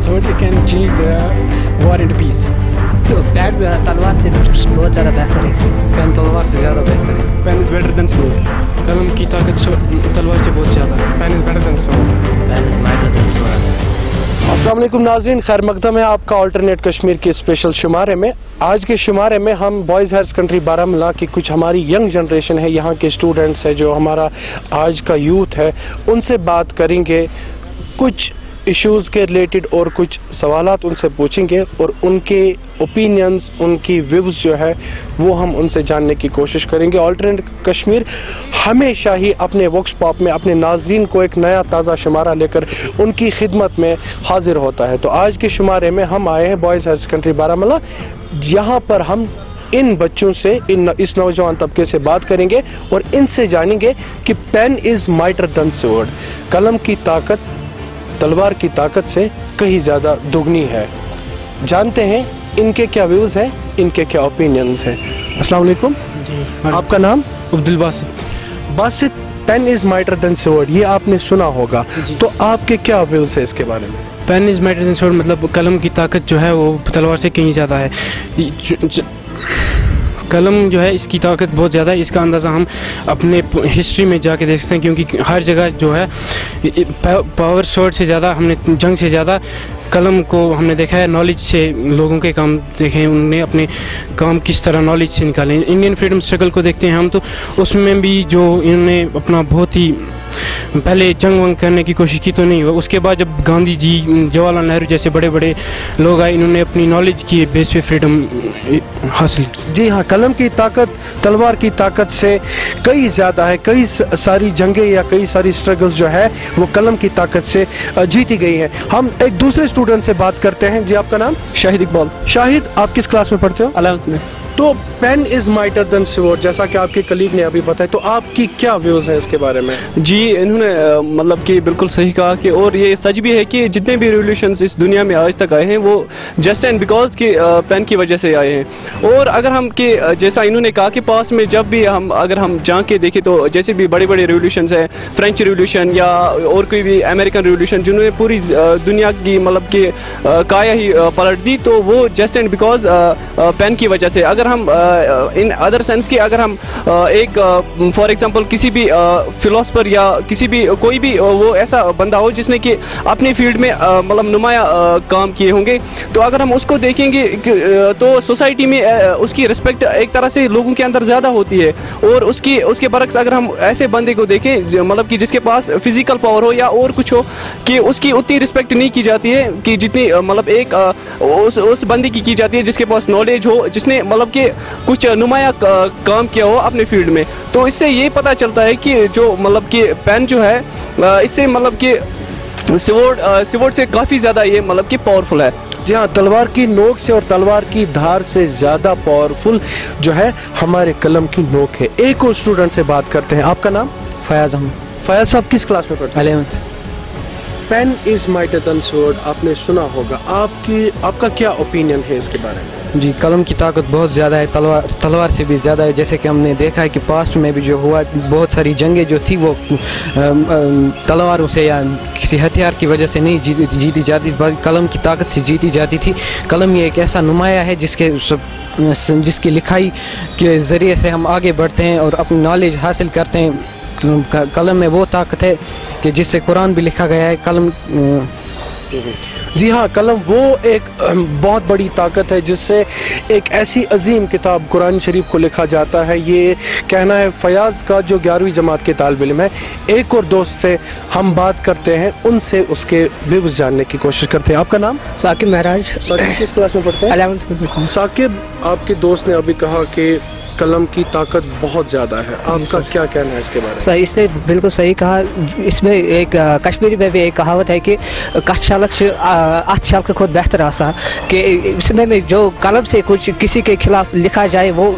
sword, it can change the war into peace. Bag तलवार से बहुत ज़्यादा बेहतर है. पेन तलवार से ज़्यादा बेहतर है. Pen is better than sword. कलम की ताकत तलवार से बहुत ज़्यादा. Pen is better than sword. Pen is better than sword. अस्सलाम वालेकुम नाज़रीन, खैर मकदम है आपका अल्टरनेट कश्मीर के स्पेशल शुमारे में। आज के शुमारे में हम बॉयज़ हायर सेकेंडरी बारामूला की कुछ हमारी यंग जनरेशन है, यहाँ के स्टूडेंट्स है, जो हमारा आज का यूथ है, उनसे बात करेंगे, कुछ इश्यूज़ के रिलेटेड और कुछ सवालात उनसे पूछेंगे और उनके ओपिनियंस, उनकी व्यूज़ जो है वो हम उनसे जानने की कोशिश करेंगे। अल्टरनेट कश्मीर हमेशा ही अपने वॉक्स पॉप में अपने नाजरीन को एक नया ताज़ा शुमारा लेकर उनकी खिदमत में हाजिर होता है। तो आज के शुमारे में हम आए हैं बॉयज़ हायर सेकेंडरी बारामूला, यहाँ पर हम इन बच्चों से, इस नौजवान तबके से बात करेंगे और इनसे जानेंगे कि pen is mightier than sword, कलम की ताकत तलवार की ताकत से कहीं ज़्यादा दुगनी है। जानते हैं इनके क्या व्यूज़ हैं, इनके क्या ओपिनियंस हैं। अस्सलाम वालेकुम जी, आपका नाम? Abdul Basit. Basit, pen is mightier than sword, ये आपने सुना होगा, तो आपके क्या व्यूज़ है इसके बारे में? Pen is better than sword मतलब कलम की ताकत जो है वो तलवार से कहीं ज़्यादा है। कलम जो है इसकी ताकत बहुत ज़्यादा है, इसका अंदाज़ा हम अपने हिस्ट्री में जाके देख सकते हैं, क्योंकि हर जगह जो है पावर स्वॉर्ड से ज़्यादा, हमने जंग से ज़्यादा कलम को हमने देखा है। नॉलेज से लोगों के काम देखे हैं, उन्होंने अपने काम किस तरह नॉलेज से निकाले। इंडियन फ्रीडम स्ट्रगल को देखते हैं हम, तो उसमें भी जो इन्होंने अपना बहुत ही पहले जंग वंग करने की कोशिश की तो नहीं हुआ, उसके बाद जब गांधी जी, जवाहरलाल नेहरू जैसे बड़े बड़े लोग आए, इन्होंने अपनी नॉलेज की बेस पे फ्रीडम हासिल की। जी हाँ, कलम की ताकत तलवार की ताकत से कई ज़्यादा है। कई सारी जंगें या कई सारी स्ट्रगल्स जो है वो कलम की ताकत से जीती गई हैं। हम एक दूसरे स्टूडेंट से बात करते हैं। जी, आपका नाम? शाहिद इकबाल। शाहिद, आप किस क्लास में पढ़ते हो? 11th में। तो pen is mightier than sword, जैसा कि आपके कलीग ने अभी बताया, तो आपकी क्या व्यूज है इसके बारे में? जी, इन्होंने मतलब कि बिल्कुल सही कहा कि, और ये सच भी है कि जितने भी रिवोल्यूशंस इस दुनिया में आज तक आए हैं वो जस्ट एंड बिकॉज के पेन की वजह से आए हैं। और अगर हम कि जैसा इन्होंने कहा कि पास में जब भी अगर हम जाके देखें तो जैसे भी बड़े बड़े रिवोल्यूशंस हैं, फ्रेंच रिवोल्यूशन या और कोई भी अमेरिकन रिवोल्यूशन, जिन्होंने पूरी दुनिया की मतलब कि काया ही पलट दी, तो वो जस्ट एंड बिकॉज पेन की वजह से। अगर हम इन अदर सेंस की अगर हम एक फॉर एग्जांपल किसी भी फिलोसफर या किसी भी कोई भी वो ऐसा बंदा हो जिसने कि अपनी फील्ड में मतलब नुमाया काम किए होंगे, तो अगर हम उसको देखेंगे तो सोसाइटी में उसकी रिस्पेक्ट एक तरह से लोगों के अंदर ज़्यादा होती है। और उसके बरक्स अगर हम ऐसे बंदे को देखें मतलब कि जिसके पास फिजिकल पावर हो या और कुछ हो, कि उसकी उतनी रिस्पेक्ट नहीं की जाती है कि जितनी मतलब एक उस बंदे की जाती है जिसके पास नॉलेज हो, जिसने मतलब कि कुछ नुमाया काम किया हो अपने फील्ड में। तो इससे ये पता चलता है कि जो मतलब कि पेन जो है इससे मतलब कि स्वॉर्ड से काफ़ी ज़्यादा ये मतलब कि पावरफुल है। जी हाँ, तलवार की नोक से और तलवार की धार से ज़्यादा पावरफुल जो है हमारे कलम की नोक है। एक और स्टूडेंट से बात करते हैं। आपका नाम? फयाज अहमद। फयाज साहब किस क्लास में पढ़ते हैं? 11th। Pen is mightier than sword आपने सुना होगा, आपका क्या ओपिनियन है इसके बारे में? जी, कलम की ताकत बहुत ज़्यादा है, तलवार से भी ज़्यादा है। जैसे कि हमने देखा है कि पास्ट में भी जो हुआ, बहुत सारी जंगें जो थी वो तलवारों से या किसी हथियार की वजह से नहीं जीती जाती, बल्कि कलम की ताकत से जीती जाती थी। कलम ये एक ऐसा नुमाया है जिसकी लिखाई के ज़रिए से हम आगे बढ़ते हैं और अपनी नॉलेज हासिल करते हैं। कलम में वो ताकत है कि जिससे कुरान भी लिखा गया है। कलम जी हाँ, कलम वो एक बहुत बड़ी ताकत है जिससे एक ऐसी अजीम किताब कुरान शरीफ को लिखा जाता है। ये कहना है फयाज का, जो 11वीं जमात के तालिब इल्म है। एक और दोस्त से हम बात करते हैं, उनसे उसके व्यूज़ जानने की कोशिश करते हैं। आपका नाम? साकिब महराज। साकिब किस क्लास में पढ़ते हैं? 11th में। साकिब, आपके दोस्त ने अभी कहा कि कलम की ताकत बहुत ज़्यादा है, आपका क्या कहना है इसके बारे में? सही, इसने बिल्कुल सही कहा। इसमें एक कश्मीरी में भी एक कहावत है कि कथ शालक से अथ शालक खुद बेहतर आसा, कि इसमें में जो कलम से कुछ किसी के खिलाफ लिखा जाए वो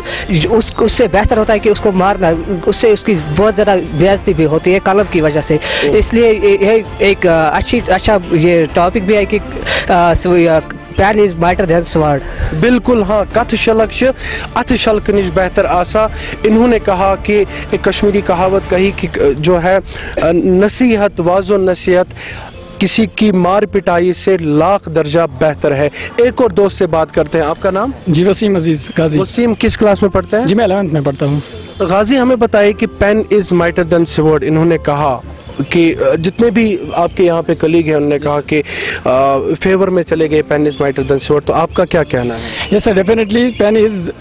उससे बेहतर होता है कि उसको मारना, उससे उसकी बहुत ज़्यादा बेइज्जती भी होती है कलम की वजह से। इसलिए ये एक अच्छा ये टॉपिक भी है कि pen is mightier than sword. बिल्कुल हाँ, कथ शलक्ष अथ शल्क निज बेहतर आसा। इन्होंने कहा कि एक कश्मीरी कहावत कही कि जो है नसीहत वाजो नसीहत किसी की मार पिटाई से लाख दर्जा बेहतर है। एक और दोस्त से बात करते हैं। आपका नाम? जी वसीम अजीज गाजी। वसीम किस क्लास में पढ़ते हैं? जी मैं 11th में पढ़ता हूँ। गाजी हमें बताइए कि pen is mightier than sword, इन्होंने कहा कि जितने भी आपके यहाँ पे कलीग हैं उन्होंने कहा कि फेवर में चले गए pen is mightier than sword, तो आपका क्या कहना है? Yes sir, definitely pen is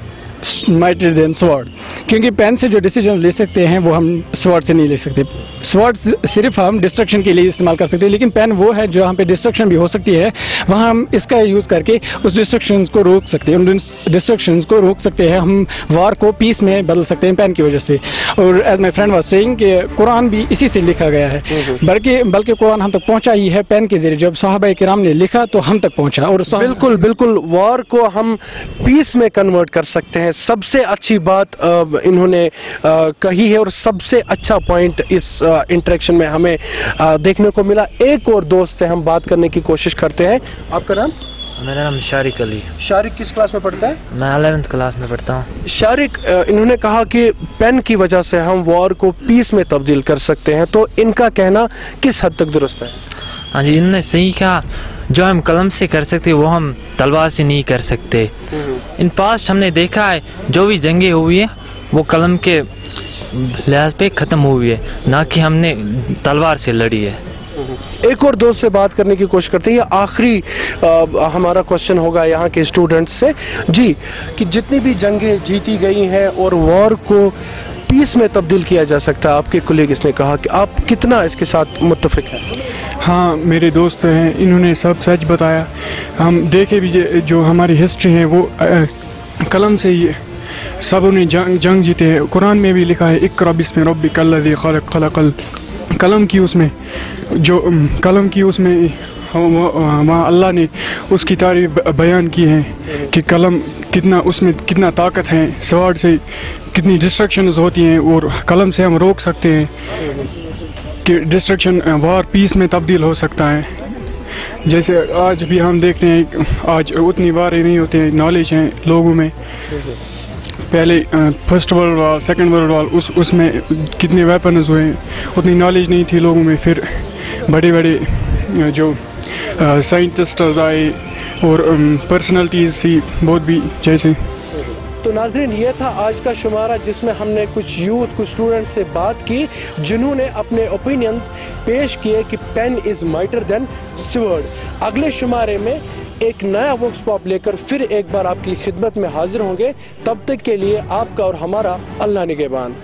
mightier than sword, क्योंकि पेन से जो डिसीजन ले सकते हैं वो हम स्वॉर्ड से नहीं ले सकते। स्वॉर्ड सिर्फ हम डिस्ट्रक्शन के लिए इस्तेमाल कर सकते हैं, लेकिन पेन वो है जो यहाँ पे डिस्ट्रक्शन भी हो सकती है, वहाँ हम इसका यूज़ करके उस डिस्ट्रक्शन को रोक सकते हैं, उन डिस्ट्रक्शन को रोक सकते हैं। हम वार को पीस में बदल सकते हैं पेन की वजह से। और as my friend was saying कि कुरान भी इसी से लिखा गया है, बल्कि कुरान हम तक पहुँचा ही है पेन के जरिए। जब सहाबा किराम ने लिखा तो हम तक पहुँचा। और बिल्कुल बिल्कुल, वार को हम पीस में कन्वर्ट कर सकते हैं। सबसे अच्छी बात इन्होंने कही है और सबसे अच्छा पॉइंट इस इंटरेक्शन में हमें देखने को मिला। एक और दोस्त से हम बात करने की कोशिश करते हैं। आपका नाम? मेरा नाम शारिक अली। शारिक किस क्लास में पढ़ता है? मैं 11th क्लास में पढ़ता हूँ। शारिक, इन्होंने कहा कि पेन की वजह से हम वॉर को पीस में तब्दील कर सकते हैं, तो इनका कहना किस हद तक दुरुस्त है? हाँ जी, इन्होंने सही कहा। जो हम कलम से कर सकते वो हम तलवार से नहीं कर सकते। इन पास्ट हमने देखा है जो भी जंगें हुई है वो कलम के लिहाज पे ख़त्म हुई है, ना कि हमने तलवार से लड़ी है। एक और दोस्त से बात करने की कोशिश करते हैं। ये आखिरी हमारा क्वेश्चन होगा यहाँ के स्टूडेंट्स से जी, कि जितनी भी जंगें जीती गई हैं और वॉर को पीस में तब्दील किया जा सकता है, आपके कोलीग इसने कहा कि आप कितना इसके साथ मुत्तफिक हैं? हाँ, मेरे दोस्त हैं, इन्होंने सब सच बताया। हम देखे भी जो हमारी हिस्ट्री है वो कलम से ही सब उन्हें जंग जीते हैं। कुरान में भी लिखा है इक़रा बिस्मि रब्बिकल लज़ी ख़लक़ ख़लक़ल। कलम की उसमें वहाँ अल्लाह ने उसकी तारीफ बयान की है कि कलम उसमें कितना ताकत है, स्वॉर्ड से कितनी डिस्ट्रक्शंस होती हैं और कलम से हम रोक सकते हैं कि डिस्ट्रक्शन वार पीस में तब्दील हो सकता है। जैसे आज भी हम देखते हैं, आज उतनी वारें नहीं होती हैं, नॉलेज है लोगों में। पहले first world war, second world war, उसमें कितने वेपन्स हुए, उतनी नॉलेज नहीं थी लोगों में। फिर बड़े बड़े जो साइंटिस्ट्स आए और पर्सनालिटीज़ थी बहुत भी जैसे। तो नाज़रीन, ये था आज का शुमारा जिसमें हमने कुछ यूथ, कुछ स्टूडेंट्स से बात की जिन्होंने अपने ओपिनियंस पेश किए कि pen is mightier than sword. अगले शुमारे में एक नया वॉक्स पॉप लेकर फिर एक बार आपकी खिदमत में हाजिर होंगे। तब तक के लिए आपका और हमारा अल्लाह निगहबान।